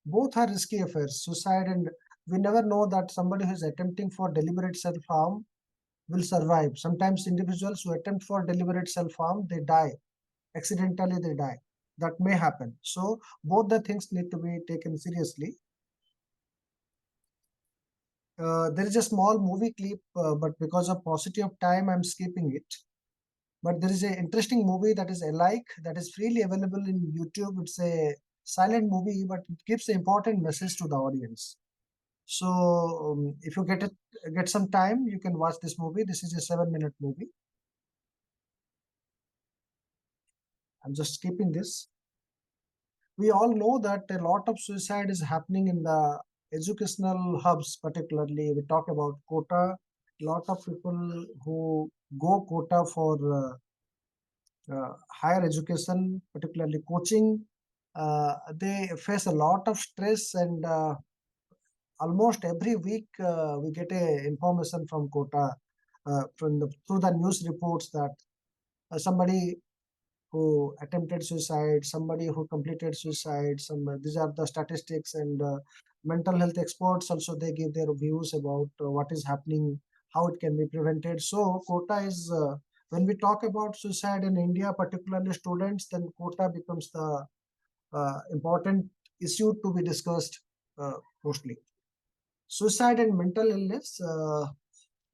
Both are risky affairs, suicide, and we never know that somebody who is attempting for deliberate self-harm will survive. Sometimes individuals who attempt for deliberate self-harm, they die. Accidentally they die. That may happen. So both the things need to be taken seriously. There is a small movie clip, but because of paucity of time, I'm skipping it. But there is an interesting movie that is alike, that is freely available in YouTube. It's a silent movie, but it gives an important message to the audience. So if you get some time, you can watch this movie. This is a 7-minute movie. I'm just skipping this. We all know that a lot of suicide is happening in the educational hubs, particularly. We talk about quota. A lot of people who go quota for higher education, particularly coaching, they face a lot of stress, and almost every week we get a information from quota through the news reports that somebody who attempted suicide, somebody who completed suicide. These are the statistics, and mental health experts also, they give their views about what is happening, how it can be prevented. So quota is, when we talk about suicide in India, particularly students, then quota becomes the important issue to be discussed mostly. Suicide and mental illness,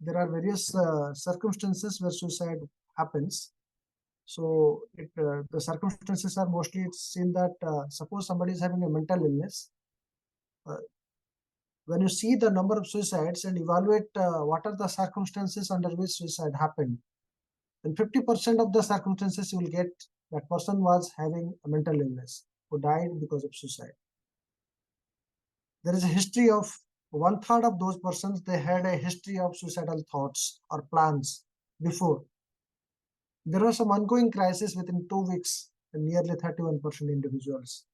there are various circumstances where suicide happens. So the circumstances are mostly, it's seen that suppose somebody is having a mental illness, when you see the number of suicides and evaluate what are the circumstances under which suicide happened, In 50% of the circumstances, you will get that person was having a mental illness who died because of suicide. There is a history of 1/3 of those persons, they had a history of suicidal thoughts or plans before. There was some ongoing crisis within 2 weeks in nearly 31% individuals.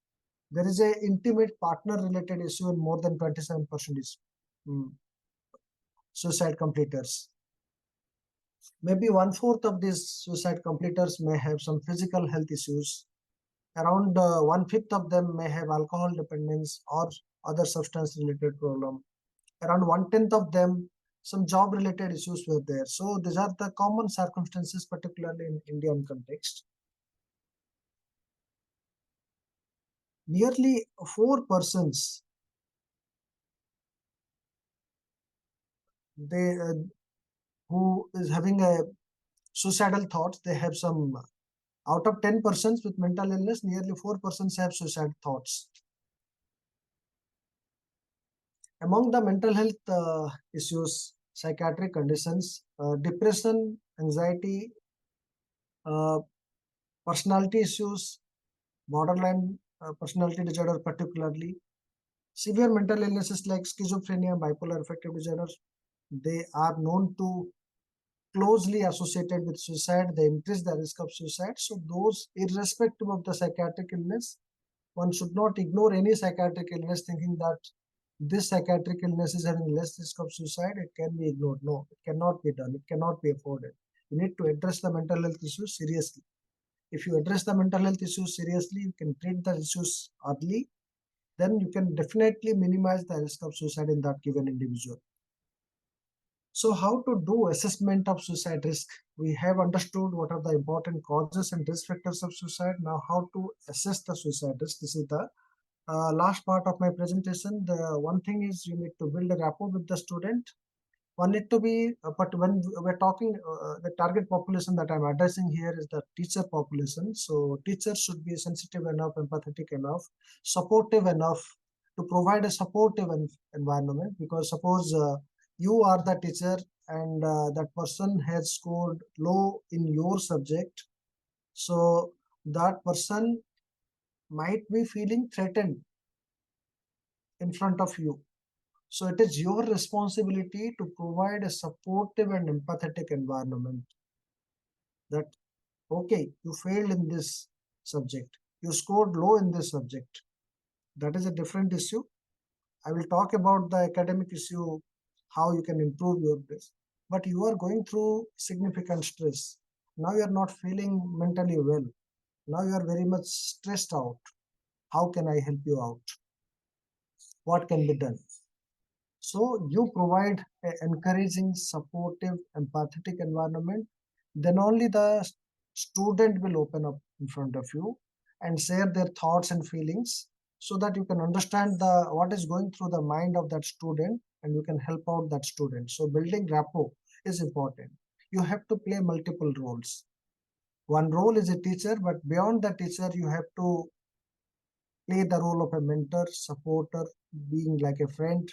There is a intimate partner related issue in more than 27% suicide completers. Maybe 1/4 of these suicide completers may have some physical health issues. Around 1/5 of them may have alcohol dependence or other substance related problem. Around 1/10 of them, some job related issues were there. So these are the common circumstances, particularly in Indian context. Nearly 4 persons, they who is having a suicidal thoughts, they have some, out of 10 persons with mental illness, nearly 4 persons have suicide thoughts. Among the mental health issues, psychiatric conditions, depression, anxiety, personality issues, borderline personality disorder particularly, severe mental illnesses like schizophrenia, bipolar affective disorder, they are known to closely associated with suicide. They increase the risk of suicide. So those, irrespective of the psychiatric illness, one should not ignore any psychiatric illness thinking that this psychiatric illness is having less risk of suicide. It can be ignored. No, it cannot be done. It cannot be afforded. You need to address the mental health issues seriously. If you address the mental health issues seriously, you can treat the issues early, then you can definitely minimize the risk of suicide in that given individual. So how to do assessment of suicide risk? We have understood what are the important causes and risk factors of suicide. Now how to assess the suicide risk? This is the last part of my presentation. The one thing is you need to build a rapport with the student. One need to be, but when we're talking, the target population that I'm addressing here is the teacher population. So teachers should be sensitive enough, empathetic enough, supportive enough to provide a supportive environment. Because suppose you are the teacher and that person has scored low in your subject, so that person might be feeling threatened in front of you. So it is your responsibility to provide a supportive and empathetic environment that, okay, you failed in this subject, you scored low in this subject. That is a different issue. I will talk about the academic issue, how you can improve your this. But you are going through significant stress. Now you are not feeling mentally well. Now you are very much stressed out. How can I help you out? What can be done? So you provide an encouraging, supportive, empathetic environment, then only the student will open up in front of you and share their thoughts and feelings so that you can understand what is going through the mind of that student and you can help out that student. So building rapport is important. You have to play multiple roles. One role is a teacher, but beyond the teacher, you have to play the role of a mentor, supporter, being like a friend.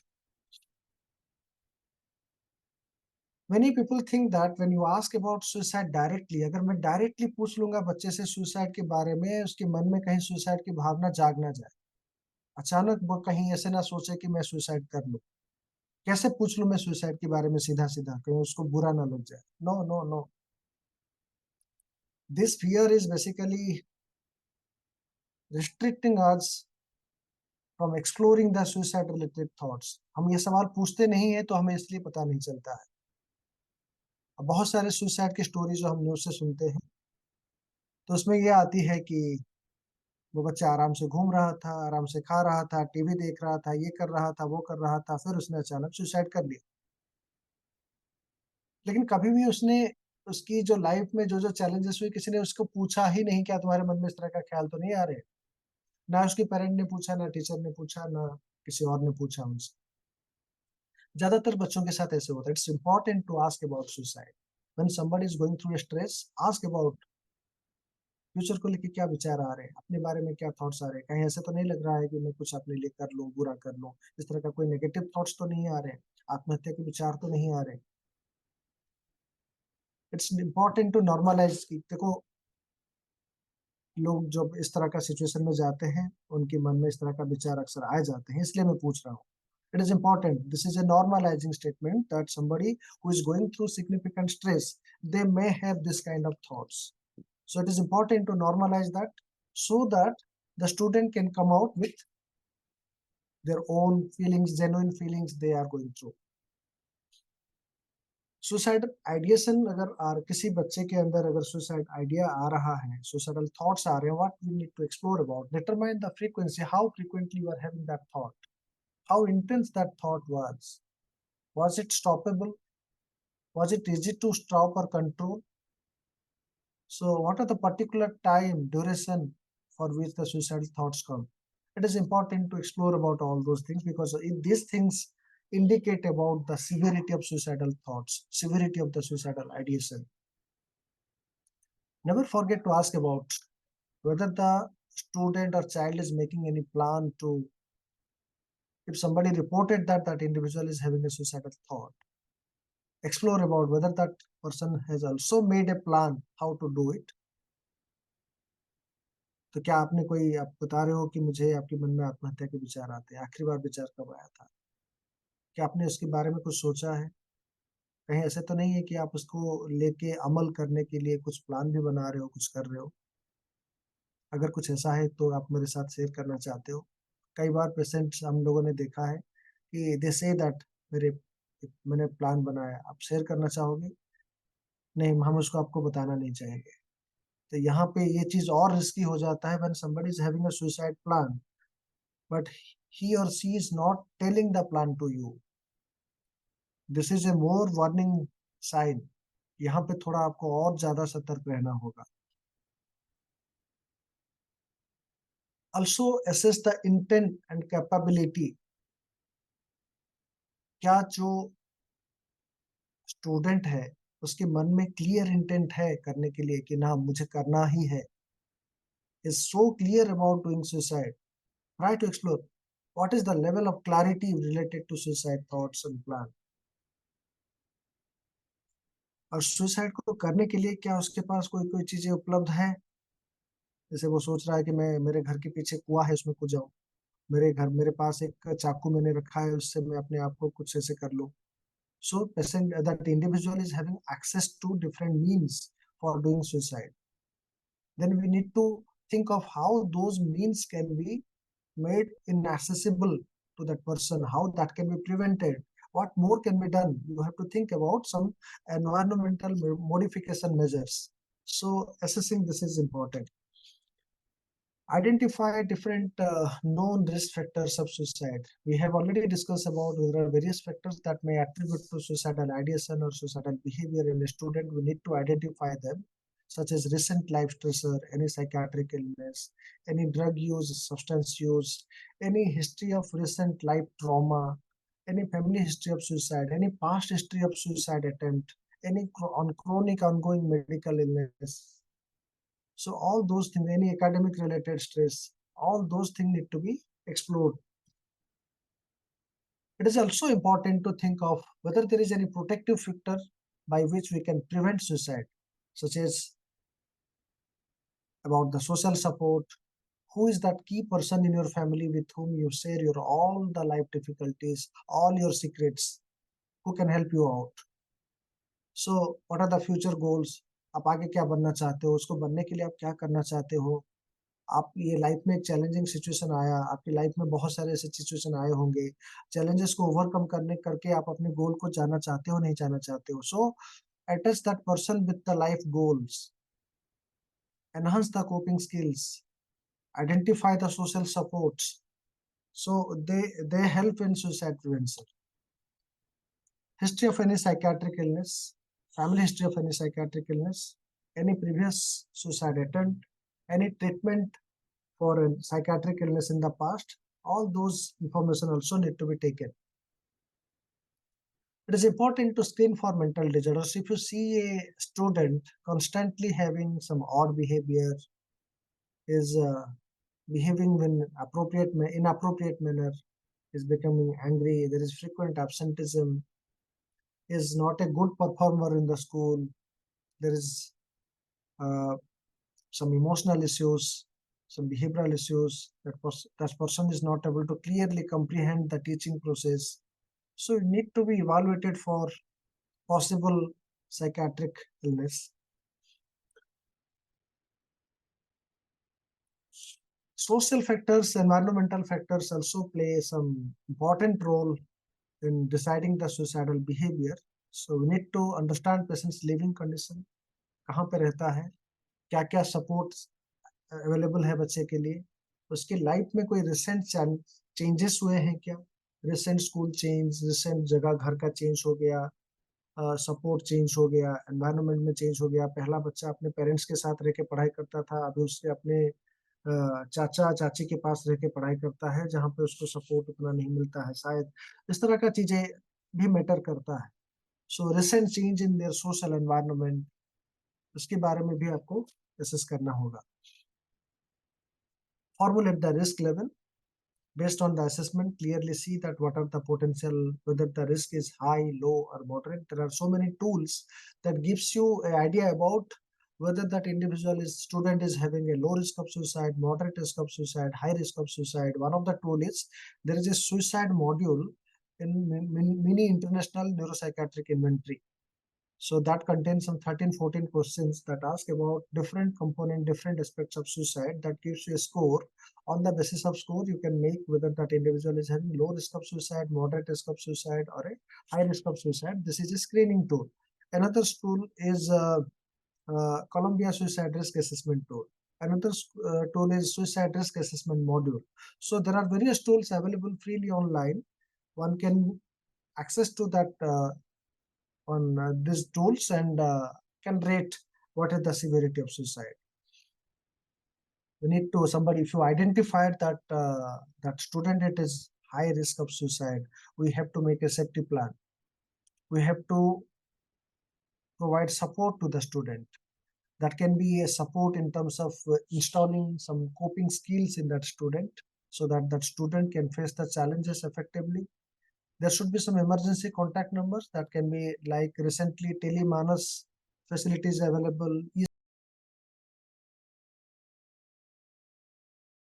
Many people think that when you ask about suicide directly, अगर मैं directly पूछ लूंगा बच्चे से suicide के बारे में, उसके मन में कहीं suicide की भावना जाग ना जाए, अचानक वो कहीं ऐसे ना सोचे कि मैं suicide कर लूं. कैसे पूछ लूं मैं suicide के बारे में सीधा सीधा, कहीं उसको बुरा ना लग जाए. No, no, no. This fear is basically restricting us from exploring the suicide related thoughts. हम ये सवाल पूछते नहीं है तो हमें इसलिए पता नहीं चलता है. अब बहुत सारे सुसाइड की स्टोरी जो हम न्यूज से सुनते हैं, तो उसमें ये आती है कि वो बच्चा आराम से घूम रहा था, आराम से खा रहा था, टीवी देख रहा था, ये कर रहा था, वो कर रहा था, फिर उसने अचानक सुसाइड कर लिया. लेकिन कभी भी उसने उसकी जो लाइफ में जो जो चैलेंजेस हुए, किसी ने उसको पूछा ही नहीं क्या तुम्हारे मन में इस तरह का ख्याल तो नहीं आ रहे. ना उसके पेरेंट ने पूछा, ना टीचर ने पूछा, ना किसी और ने पूछा उनसे. ज्यादातर बच्चों के साथ ऐसे होता है. It's important to ask about suicide when somebody is going through stress. Ask about future को लेके क्या विचार आ रहे हैं, अपने बारे में क्या थॉट्स आ रहे हैं, कहीं ऐसे तो नहीं लग रहा है कि मैं कुछ अपने लिए कर लूं, बुरा कर लूं, इस तरह का कोई नेगेटिव थॉट्स तो नहीं आ रहे हैं, आत्महत्या के विचार तो नहीं आ रहे. It's important to normalize कि देखो लोग जब इस तरह का सिचुएशन में जाते हैं, उनके मन में इस तरह का विचार अक्सर आ जाते हैं, इसलिए मैं पूछ रहा हूँ. It is important. This is a normalizing statement that somebody who is going through significant stress, they may have this kind of thoughts. So it is important to normalize that so that the student can come out with their own feelings, genuine feelings they are going through. Suicide ideation अगर किसी बच्चे के अंदर अगर suicide idea आ रहा है, suicidal thoughts आ रहे हैं, what we need to explore about, determine the frequency, how frequently you are having that thought, how intense that thought was it stoppable, was it easy to stop or control? So what are the particular time duration for which the suicidal thoughts come? It is important to explore about all those things because if these things indicate about the severity of suicidal thoughts, severity of the suicidal ideation. Never forget to ask about whether the student or child is making any plan to, if somebody reported that that individual is having a suicidal thought, explore about whether that person has also made a plan how to do it. तो क्या आपने कोई, आप बता रहे हो कि मुझे आपके मन में आत्महत्या के विचार आते हैं, आखिरी बार विचार कब आया था? क्या आपने उसके बारे में कुछ सोचा है? कहीं ऐसे तो नहीं है कि आप उसको लेके अमल करने के लिए कुछ प्लान भी बना रहे हो, कुछ कर रहे हो? अगर कुछ ऐसा है तो आप मेरे साथ शेयर करना चाहते हो? कई बार पेशेंट्स हम लोगों ने देखा है कि दे से दैट मैंने प्लान बनाया, आप शेयर करना चाहोगे? नहीं, हम उसको आपको बताना नहीं चाहेंगे. तो यहाँ पे ये चीज और रिस्की हो जाता है when somebody is having a suicide plan but he or she is not telling the plan to you. This is a more warning sign. यहाँ पे थोड़ा आपको और ज्यादा सतर्क रहना होगा. Also assess the intent and capability. क्या जो स्टूडेंट है उसके मन में क्लियर इंटेंट है करने के लिए कि ना मुझे करना ही है, is so clear about doing suicide. Try to explore what is the level of clarity related to suicide thoughts and plan. और सुसाइड को करने के लिए क्या उसके पास कोई कोई चीजें उपलब्ध है? जैसे वो सोच रहा है कि मैं, मेरे घर के पीछे कुआं है उसमें कूद जाऊं, मेरे पास एक चाकू मैंने रखा है उससे मैं अपने आप को कुछ ऐसे कर लूं. So that individual is having access to different means for doing suicide. Then we need to think of how those means can be made inaccessible to that person, how that can be prevented, what more can be done. You have to think about some environmental modification measures. So assessing this is important. Identify different known risk factors of suicide. We have already discussed about there are various factors that may attribute to suicidal ideation or suicidal behavior in a student. We need to identify them, such as recent life stressor, any psychiatric illness, any drug use, substance use, any history of recent life trauma, any family history of suicide, any past history of suicide attempt, any chronic ongoing medical illness. So all those things, any academic related stress, all those things need to be explored. It is also important to think of whether there is any protective factor by which we can prevent suicide, such as about the social support. Who is that key person in your family with whom you share your all the life difficulties, all your secrets, who can help you out? So what are the future goals? आप आगे क्या बनना चाहते हो, उसको बनने के लिए आप क्या करना चाहते हो? आप ये लाइफ में एक चैलेंजिंग सिचुएशन आया, आपकी लाइफ में बहुत सारे ऐसे सिचुएशन आए होंगे, चैलेंजेस को ओवरकम करने करके आप अपने गोल को जाना चाहते हो, नहीं जाना चाहते हो. So attach that person with the life goals, enhance the coping skills, identify the social supports, so they help in suicide prevention. History of any psychiatric illness, family history of any psychiatric illness, any previous suicide attempt, any treatment for a psychiatric illness in the past, all those information also need to be taken. It is important to screen for mental disorders. If you see a student constantly having some odd behavior, is behaving in inappropriate manner, is becoming angry, there is frequent absenteeism, is not a good performer in the school, there is some emotional issues, some behavioral issues, that person is not able to clearly comprehend the teaching process. So you need to be evaluated for possible psychiatric illness. Social factors, environmental factors also play some important role in deciding the suicidal behavior. So we need to understand patient's living condition, कहाँ पे रहता है, क्या क्या support available है बच्चे के लिए, उसके लाइफ में कोई रिसेंट चेंजेस हुए हैं क्या, रिसेंट स्कूल चेंज, रिसेंट जगह घर का चेंज हो गया, सपोर्ट चेंज हो गया, एनवायरनमेंट में चेंज हो गया, पहला बच्चा अपने पेरेंट्स के साथ रह के पढ़ाई करता था, अभी उससे अपने चाचा चाची के पास रह के पढ़ाई करता है जहाँ पे उसको सपोर्ट उतना नहीं मिलता है, शायद इस तरह का चीजें भी मैटर करता है. So recent change in their social environment, उसके बारे में भी आपको असेस करना होगा. Formulate the risk level. Based on the assessment, clearly see that what are the potential, whether the risk is high, low, or moderate. There are so many tools that gives you an idea about whether that student is having a low risk of suicide, moderate risk of suicide, high risk of suicide. One of the tool is there is a suicide module in mini international neuropsychiatric inventory. So that contains some 13-14 questions that ask about different component, different aspects of suicide, that gives you a score. On the basis of score, you can make whether that individual is having low risk of suicide, moderate risk of suicide, or a high risk of suicide. This is a screening tool. Another tool is Columbia Suicide Risk Assessment Tool. Another tool is Suicide Risk Assessment Module. So there are various tools available freely online. One can access to that on these tools and can rate what is the severity of suicide. We need to if you identify that that student it is high risk of suicide, we have to make a safety plan. We have to provide support to the student. That can be a support in terms of installing some coping skills in that student so that that student can face the challenges effectively. There should be some emergency contact numbers that can be like recently telemanas facilities available.